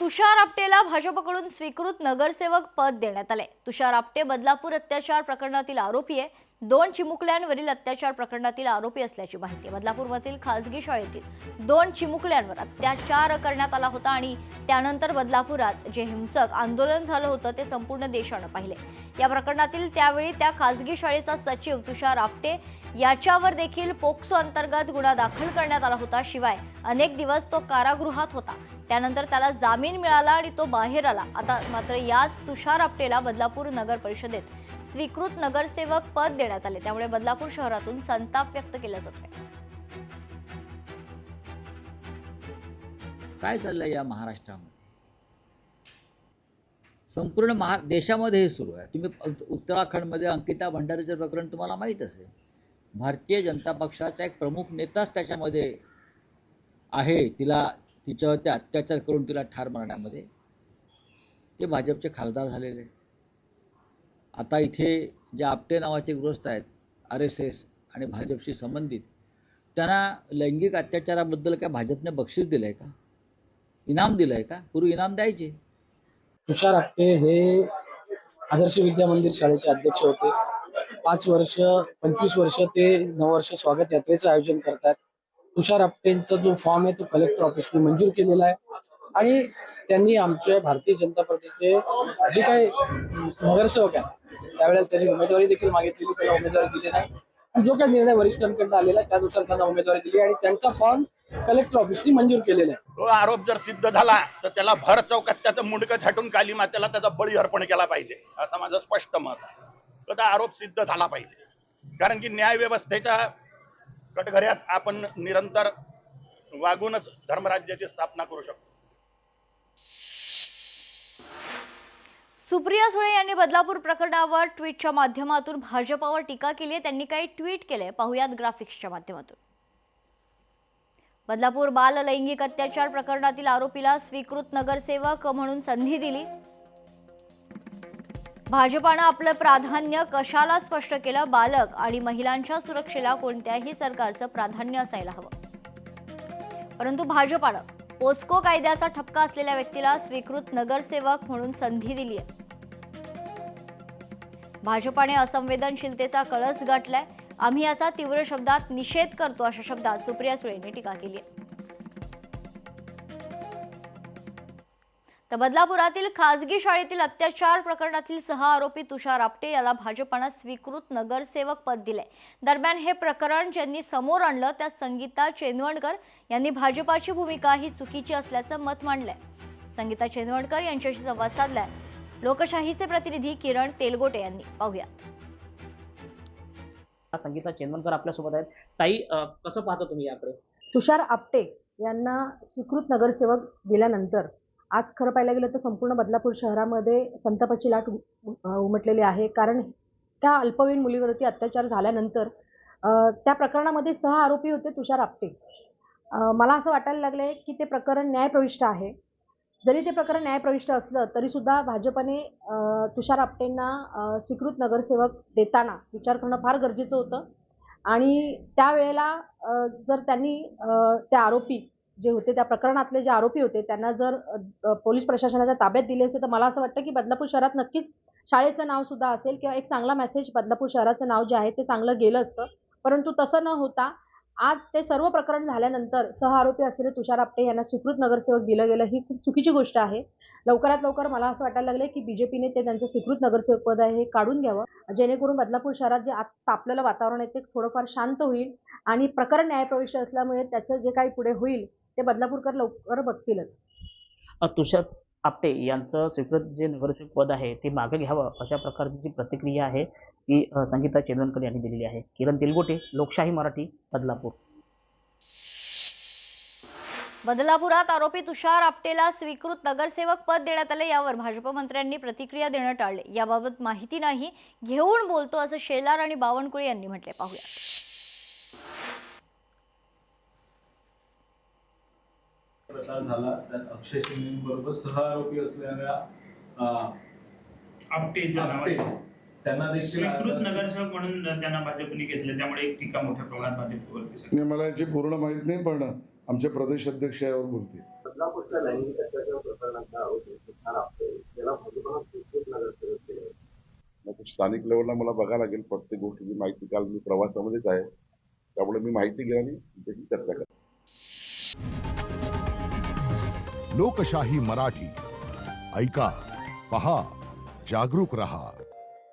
तुषार आपटेला भाजपकडून स्वीकृत नगरसेवक पद देण्यात आले। तुषार आपटे बदलापूर अत्याचार प्रकरणातील आरोपी आहे। 2 चिमुकल्यांवरील अत्याचार प्रकरणातील आरोपी असल्याची माहिती आहे। बदलापूरमधील खासगी शाळेतील 2 चिमुकल्यांवर अत्याचार करण्यात आला होता आणि त्यानंतर बदलापुरात जे हिंसक आंदोलन झालं होतं ते संपूर्ण देशाने पाहिले। या प्रकरणातील त्यावेळी त्या खासगी शाळेचा सचिव तुषार आपटे याच्यावर देखील पोक्सो अंतर्गत गुन्हा दाखल करण्यात आला होता। शिवाय अनेक दिवस तो कारागृहात होता। त्यानंतर त्याला जामीन मिळाला आणि तो बाहेर आला। आता मात्र याच तुषार आपटेला बदलापूर नगर परिषदेत स्वीकृत नगरसेवक पद देण्यात आले। त्यामुळे बदलापूर शहरातून संताप व्यक्त केला जातोय। काय चाललंय या महाराष्ट्रामध्ये? संपूर्ण देशामध्ये हे सुरू आहे। तुम्ही उत्तराखंडमध्ये अंकिता भंडारीचं प्रकरण तुम्हाला माहीत असेल। भारतीय जनता पक्षाचा एक प्रमुख नेताच त्याच्यामध्ये आहे। तिच्यावरती अत्याचार करून तिला ठार मारण्यामध्ये ते भाजपचे खासदार झालेले। आता इथे जे आपटे नावाचे गृहस्थ आहेत RSS आणि भाजपशी संबंधित, त्यांना लैंगिक अत्याचाराबद्दल काय भाजपने बक्षीस दिलंय का? इनाम दिलंय का? पूर्वी इनाम द्यायचे। तुषार आपटे हे आदर्श विद्या मंदिर शाळेचे अध्यक्ष होते। 5 वर्ष 25 वर्ष ते 9 वर्ष स्वागत यात्रेचं आयोजन करतात। तुषार आपटेंचा जो फॉर्म आहे तो कलेक्टर ऑफिसने मंजूर केलेला आहे आणि त्यांनी आमच्या भारतीय जनता पार्टीचे जे काही नगरसेवक आहेत त्यावेळेला त्यांनी उमेदवारी देखील मागितलेली, त्याला उमेदवारी दिली नाही। जो काही निर्णय वरिष्ठांकडून आलेला आहे त्यानुसार त्यांना उमेदवारी दिली आणि त्यांचा फॉर्म कलेक्टर ऑफिसने मंजूर केलेला आहे। तो आरोप जर सिद्ध झाला तर त्याला भर चौकात त्याचं मुंडकं छाटून काली मातेला त्याचा बळी अर्पण केला पाहिजे, असं माझं स्पष्ट मत आहे। तर हा आरोप सिद्ध झाला पाहिजे, कारण की न्याय व्यवस्थेच्या कटघऱ्यात आपण निरंतर वागूनच धर्मराज्याची स्थापना करू शकतो। सुप्रिया सुळे यांनी बदलापूर प्रकरणावर ट्विटच्या माध्यमातून भाजपावर टीका केली आहे। त्यांनी काही ट्विट केले, पाहुयात ग्राफिक्सच्या माध्यमातून। बदलापूर बाल लैंगिक अत्याचार प्रकरणातील आरोपीला स्वीकृत नगरसेवक म्हणून संधी दिली। भाजपानं आपलं प्राधान्य कशाला स्पष्ट केलं? बालक आणि महिलांच्या सुरक्षेला कोणत्याही सरकारचं प्राधान्य असायला हवं, परंतु भाजपानं पोस्को कायद्याचा ठपका असलेल्या व्यक्तीला स्वीकृत नगरसेवक म्हणून संधी दिली आहे। भाजपाने असंवेदनशीलतेचा कळस गाठलाय। आम्ही याचा तीव्र शब्दात निषेध करतो, अशा शब्दात सुप्रिया सुळेंनी टीका केली आहे। तर बदलापुरातील खासगी शाळेतील अत्याचार प्रकरणातील 6 आरोपी तुषार आपटे याला भाजपानं स्वीकृत नगरसेवक पद दिलंय। दरम्यान हे प्रकरण ज्यांनी समोर आणलं त्या संगीता चेनवडकर यांनी भाजपाची भूमिका ही चुकीची असल्याचं मत मांडलंय। संगीता चेनवडकर यांच्याशी संवाद साधलाय लोकशाहीचे प्रतिनिधी किरण तेलगोटे यांनी। पाहूयात। संगीता चेनवडकर आपल्यासोबत आहेत। ताई, कसं पाहता तुम्ही याकडे? तुषार आपटे यांना स्वीकृत नगरसेवक दिल्यानंतर आज खरं पाहायला गेलं तर संपूर्ण बदलापूर शहरामध्ये संतापाची लाट उमटलेली आहे। कारण त्या अल्पवयीन मुलीवरती अत्याचार झाल्यानंतर त्या प्रकरणामध्ये 6 आरोपी होते तुषार आपटे। मला असं वाटायला लागलंय की ते प्रकरण न्यायप्रविष्ट आहे। जरी ते प्रकरण न्यायप्रविष्ट असलं तरी सुद्धा भाजपने तुषार आपटेंना स्वीकृत नगरसेवक देताना विचार करणं फार गरजेचं होतं आणि त्यावेळेला जर त्यांनी त्या आरोपी जे होते त्या प्रकरणातले जे आरोपी होते त्यांना जर पोलीस प्रशासनाच्या ताब्यात दिले असते तर मला असं वाटतं की बदलापूर शहरात नक्कीच शाळेचं नाव सुद्धा असेल किंवा एक चांगला मेसेज बदलापूर शहराचं नाव जे आहे ते चांगलं गेलं असतं। परंतु तसं न होता आज ते सर्व प्रकरण झाल्यानंतर 6 आरोपी असलेले तुषार आपटे यांना स्वीकृत नगरसेवक दिलं गेलं, ही खूप चुकीची गोष्ट आहे। लवकरात लवकर मला असं वाटायला लागलं की बीजेपीने ते त्यांचं स्वीकृत नगरसेवक पद आहे हे काढून घ्यावं, जेणेकरून बदलापूर शहरात जे आता आपल्याला वातावरण आहे ते थोडंफार शांत होईल आणि प्रकरण न्यायप्रविष्ट असल्यामुळे त्याचं जे काही पुढे होईल ते बदलापूरकर लवकर बघतीलच। तुषार आपटे यांचं स्वीकृत जे नगरसेवक पद आहे ते मागे घ्यावं, अशा प्रकारची जी प्रतिक्रिया आहे ती संगीता चेनवडकर यांनी दिलेली आहे। किरण तेलगोटे, लोकशाही मराठी, बदलापूर। बदलापुरात आरोपी तुषार आपटेला स्वीकृत नगरसेवक पद देण्यात आले। यावर भाजप मंत्र्यांनी प्रतिक्रिया देणं टाळले। याबाबत माहिती नाही, घेऊन बोलतो, असं शेलार आणि बावनकुळे यांनी म्हटले। पाहूया। प्रकार झाला त्यात अक्षय सिंगबरोबर 6 आरोपी असलेल्या आपटे त्यांना देखील स्वीकृत नगरसेवक म्हणून त्यांना भाजपने घेतले, त्यामुळे एक टीका मोठ्या प्रमाणात भाजपवरती। मला याची पूर्ण माहित नाही, पण आमचे प्रदेश अध्यक्ष यावर बोलतील। बदलापूरच्या लैंगिक अत्याचार प्रकरणाचा मग स्थानिक लेवलला मला बघायला लागेल प्रत्येक गोष्टीची माहिती. काल मी प्रवासामध्येच आहे, त्यामुळे मी माहिती घेईन आणि त्याची चर्चा करेन. लोकशाही मराठी ऐका, पहा, जागरूक रहा.